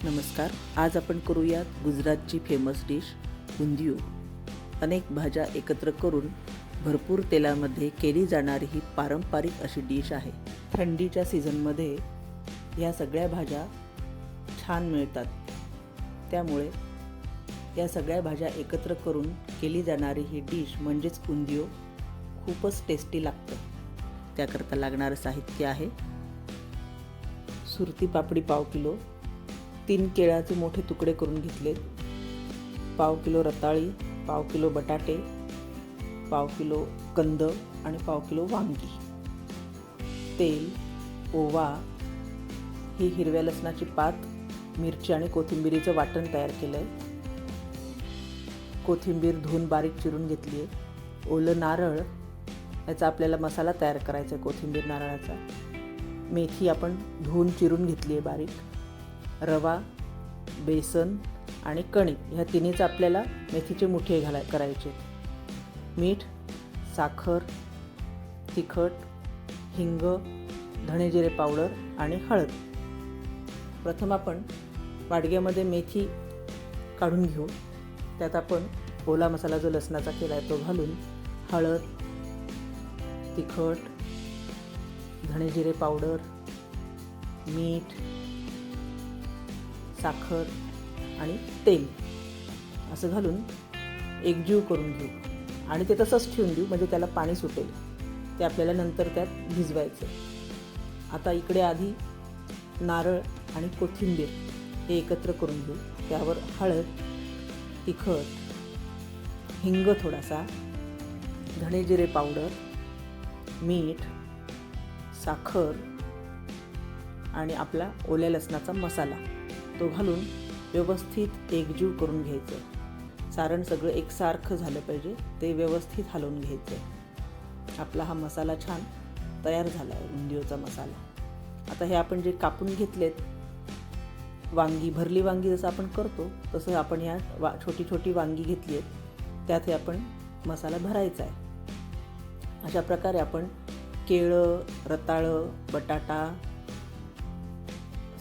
नमस्कार. आज आपण करूया गुजरातची फेमस डिश उंधियू. अनेक भाज्या एकत्र करून भरपूर तेलामध्ये केली जाणारी ही पारंपरिक अशी डिश आहे. थंडीच्या सीझनमध्ये ह्या सगळ्या भाज्या छान मिळतात. त्यामुळे या सगळ्या भाज्या एकत्र करून केली जाणारी ही डिश म्हणजेच उंधियू खूपच टेस्टी लागतं. त्याकरता लागणारं साहित्य आहे सुरती पापडी पाव किलो, 3 केळाचे मोठे तुकडे करून घेतले, पाव किलो रताळी, पाव किलो बटाटे, पाव किलो कंद आणि पाव किलो वांगी, तेल, ओवा, ही हिरव्या लसणाची पात, मिरची आणि कोथिंबिरीचं वाटण तयार केलं आहे. कोथिंबीर धुवून बारीक चिरून घेतली आहे. ओलं नारळ, याचा आपल्याला मसाला तयार करायचा आहे कोथिंबीर नारळाचा. मेथी आपण धुवून चिरून घेतली आहे बारीक. रवा, बेसन आणि कणिक ह्या तिन्हीचं आपल्याला मेथीचे मुठे करायचे. मीठ, साखर, तिखट, हिंग, धणे जिरे पावडर आणि हळद. प्रथम आपण वाडग्यामध्ये मेथी काढून घेऊ. त्यात आपण ओला मसाला जो लसणाचा केला आहे तो घालून हळद, तिखट, धणे जिरे पावडर, मीठ, साखर आणि तेल असं घालून एकजीव करून घेऊ आणि ते तसंच ठेवून देऊ, म्हणजे त्याला पाणी सुटेल. ते आपल्याला नंतर त्यात भिजवायचं. आता इकडे आधी नारळ आणि कोथिंबीर हे एकत्र करून घेऊ. त्यावर हळद, तिखट, हिंग थोडासा, धणे जिरे पावडर, मीठ, साखर आणि आपला ओल्या लसणाचा मसाला तो घालून व्यवस्थित एकजीव करून घ्यायचं. सारण सगळं एकसारखं झालं पाहिजे, ते व्यवस्थित हलवून घ्यायचं. आपला हा मसाला छान तयार झाला आहे, उंधियूचा मसाला. आता हे आपण जे कापून घेतलेत वांगी, भरली वांगी जसं आपण करतो तसं आपण ह्या छोटी छोटी वांगी घेतली आहेत, त्यात हे आपण मसाला भरायचा आहे. अशा प्रकारे आपण केळं, रताळं, बटाटा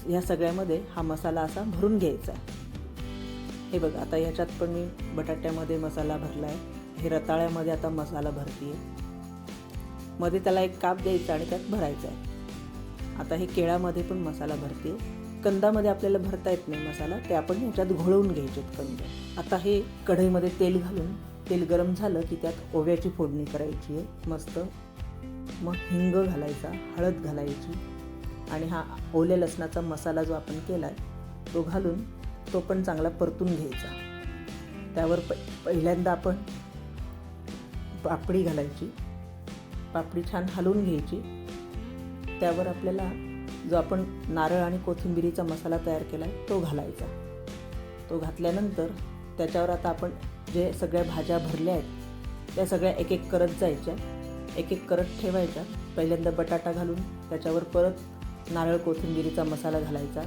ह्या सगळ्यामध्ये हा मसाला असा भरून घ्यायचा आहे. हे बघा, आता ह्याच्यात पण मी बटाट्यामध्ये मसाला भरला आहे. हे रताळ्यामध्ये आता मसाला भरते आहे. मध्ये त्याला एक काप द्यायचा आणि त्यात भरायचा आहे. आता हे केळामध्ये पण मसाला भरते. कंदामध्ये आपल्याला भरता येत नाही मसाला, ते आपण ह्याच्यात घोळवून घ्यायचे कंद. आता हे कढईमध्ये तेल घालून, तेल गरम झालं की त्यात ओव्याची फोडणी करायची आहे मस्त. मग हिंग घालायचा, हळद घालायची आणि हा ओल्या लसणाचा मसाला जो आपण केला आहे तो घालून तो पण चांगला परतून घ्यायचा. त्यावर पहिल्यांदा आपण पापडी घालायची. पापडी छान हलवून घ्यायची. त्यावर आपल्याला जो आपण नारळ आणि कोथिंबिरीचा मसाला तयार केला आहे तो घालायचा. तो घातल्यानंतर त्याच्यावर आता आपण जे सगळ्या भाज्या भरल्या आहेत त्या सगळ्या एक एक करत जायच्या, एक एक करत ठेवायच्या. पहिल्यांदा बटाटा घालून त्याच्यावर परत नारळ कोथिंबिरीचा मसाला घालायचा.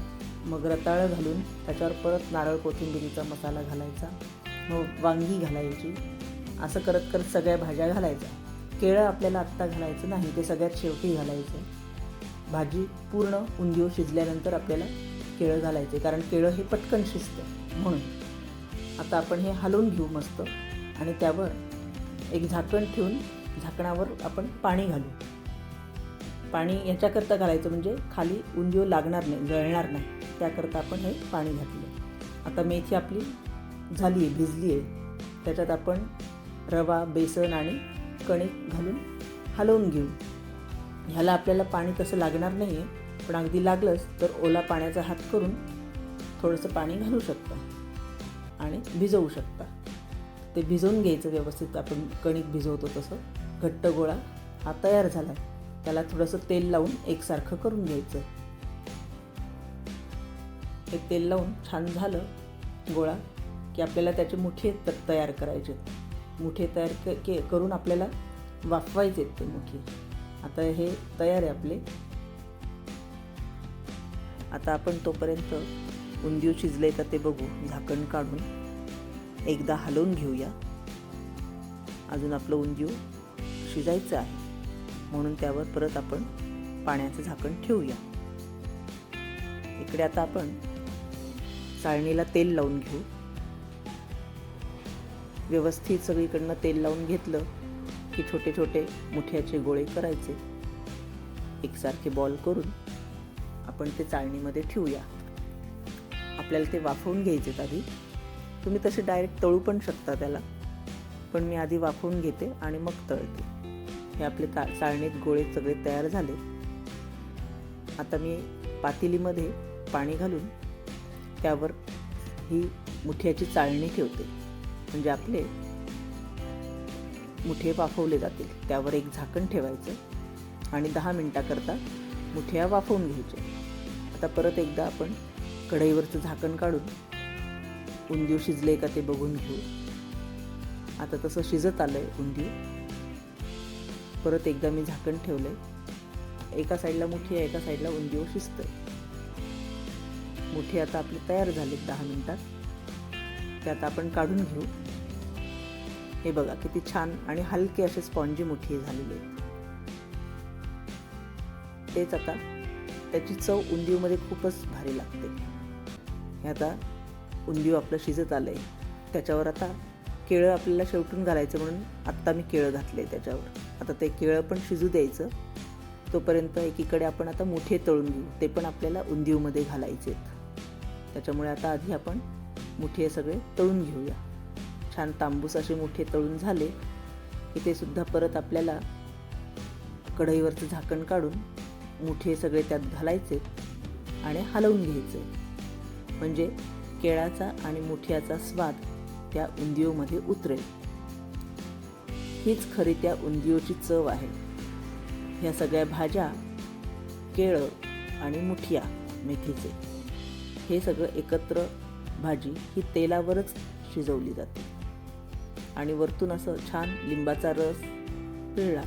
मग रताळं घालून त्याच्यावर परत नारळ कोथिंबिरीचा मसाला घालायचा. मग वांगी घालायची. असं करत करत सगळ्या भाज्या घालायच्या. केळं आपल्याला आत्ता घालायचं नाही, ते सगळ्यात शेवटी घालायचं. भाजी पूर्ण उंधियू शिजल्यानंतर आपल्याला केळं घालायचे, कारण केळं हे पटकन शिजतं म्हणून. आता आपण हे हलवून घेऊ मस्त आणि त्यावर एक झाकण ठेवून झाकणावर आपण पाणी घालू. पाणी याच्याकरता घालायचं म्हणजे खाली उंधियू लागणार नाही, जळणार नाही, त्याकरता आपण हे पाणी घातलं. आता मेथी आपली झाली आहे, भिजली आहे. त्याच्यात आपण रवा, बेसन आणि कणिक घालून हलवून घेऊ. ह्याला आपल्याला पाणी तसं लागणार नाही आहे, पण अगदी लागलंच तर ओला पाण्याचा हात करून थोडंसं पाणी घालू शकता आणि भिजवू शकता. ते भिजवून घ्यायचं व्यवस्थित. आपण कणिक भिजवतो तसं घट्ट गोळा हा तयार झाला आहे. त्याला थोडंसं तेल लावून एकसारखं करून घ्यायचं. हे तेल लावून छान झालं गोळा की आपल्याला त्याचे मुठे तयार करायचे. मुठे तयार करून आपल्याला वाफवायचे ते मुठे. आता हे तयार आहे आपले. आता आपण तोपर्यंत उंधियू शिजले का ते बघू. झाकण काढून एकदा हलवून घेऊया. अजून आपलं उंधियू शिजायचं आहे म्हणून त्यावर परत आपण पाण्याचं झाकण ठेवूया. इकडे आता आपण चाळणीला तेल लावून घेऊ. व्यवस्थित सगळीकडनं तेल लावून घेतलं की छोटे छोटे मुठ्याचे गोळे करायचे. एकसारखे बॉल करून आपण ते चाळणीमध्ये ठेवूया. आपल्याला ते वाफवून घ्यायचे. आधी तुम्ही तसे डायरेक्ट तळू पण शकता त्याला, पण मी आधी वाफवून घेते आणि मग तळते. हे आपले चाळणीत गोळे सगळे तयार झाले. आता मी पातेलीमध्ये पाणी घालून त्यावर ही मुठ्याची चाळणी ठेवते, म्हणजे आपले मुठे वाफवले जातील. त्यावर एक झाकण ठेवायचं आणि 10 मिनिटाकरता मुठ्या वाफवून घ्यायचे. आता परत एकदा आपण कढईवरचं झाकण काढून उंदीव शिजले का ते बघून घेऊ. आता तसं शिजत आलंय उंदीव. परत एकदा मी झाकण ठेवलंय. एका साईडला मुठी आहे, एका साईडला उंदीव शिजतंय. मुठी आता आपली तयार झाली 10 मिनिटात. त्यात आपण काढून घेऊ. हे बघा किती छान आणि हलके असे स्पॉन्जी मुठी झालेले आहेत. तेच आता त्याची चव उंदीवमध्ये खूपच भारी लागते. हे आता उंदीव आपलं शिजत आलंय. त्याच्यावर आता केळं आपल्याला शेवटून घालायचं म्हणून आत्ता मी केळं घातले त्याच्यावर. आता ते केळं पण शिजू द्यायचं. तोपर्यंत एकीकडे आपण आता मुठे तळून घेऊ. ते पण आपल्याला उंदीवमध्ये घालायचे आहेत. त्याच्यामुळे आता आधी आपण मुठे सगळे तळून घेऊया. छान तांबूस असे मुठे तळून झाले की ते सुद्धा परत आपल्याला कढईवरचं झाकण काढून मुठे सगळे त्यात घालायचे आणि हलवून घ्यायचे. म्हणजे केळाचा आणि मुठ्याचा स्वाद त्या उंदीवमध्ये उतरेल. हीच खरी त्या उंदीवची चव आहे. ह्या सगळ्या भाज्या, केळं आणि मुठिया मेथीचे, हे सगळं एकत्र भाजी ही तेलावरच शिजवली जाते. आणि वरतून असं छान लिंबाचा रस पिळला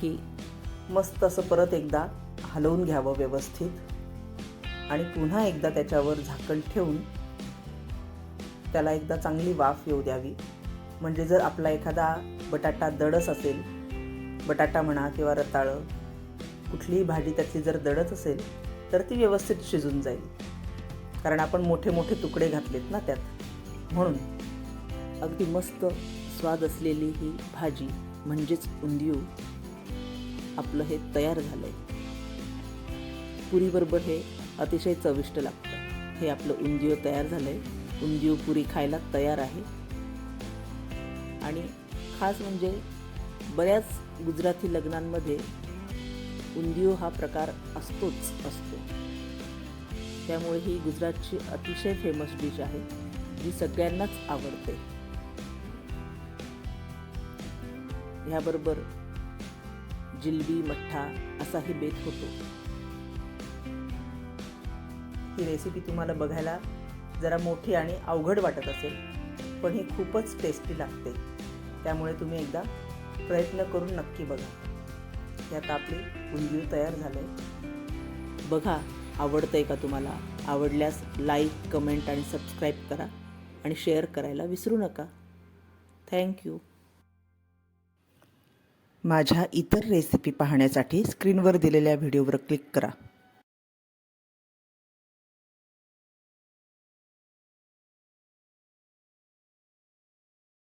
की मस्त असं परत एकदा हलवून घ्यावं व्यवस्थित आणि पुन्हा एकदा त्याच्यावर झाकण ठेवून त्याला एकदा चांगली वाफ येऊ द्यावी. म्हणजे जर आपला एखादा बटाटा दडस असेल, बटाटा म्हणा किंवा रताळं, कुठलीही भाजी त्यातली जर दडच असेल तर ती व्यवस्थित शिजून जाईल. कारण आपण मोठे मोठे तुकडे घातलेत ना त्यात. म्हणून अगदी मस्त स्वाद असलेली ही भाजी म्हणजेच उंदीव आपलं हे तयार झालंय. पुरीबरोबर हे अतिशय चविष्ट लागतं. हे आपलं उंदीव तयार झालंय. उंदीव पुरी खायला तयार आहे. आणि खास म्हणजे बऱ्याच गुजराती लग्नांमध्ये उंदीव हा प्रकार असतोच असतो. त्यामुळे ही गुजरातची अतिशय फेमस डिश आहे, जी सगळ्यांनाच आवडते. ह्याबरोबर जिलबी, मठ्ठा असाही बेत होतो. ही रेसिपी तुम्हाला बघायला जरा मोठी आणि अवघड वाटत असेल, पण ही खूपच टेस्टी लागते. त्यामुळे तुम्ही एकदा प्रयत्न करून नक्की बघा. यात आपली उंदीव तयार झालंय. बघा आवडतंय का तुम्हाला? आवडल्यास लाईक, कमेंट आणि सबस्क्राईब करा आणि शेअर करायला विसरू नका. थँक्यू. माझ्या इतर रेसिपी पाहण्यासाठी स्क्रीनवर दिलेल्या व्हिडिओवर क्लिक करा.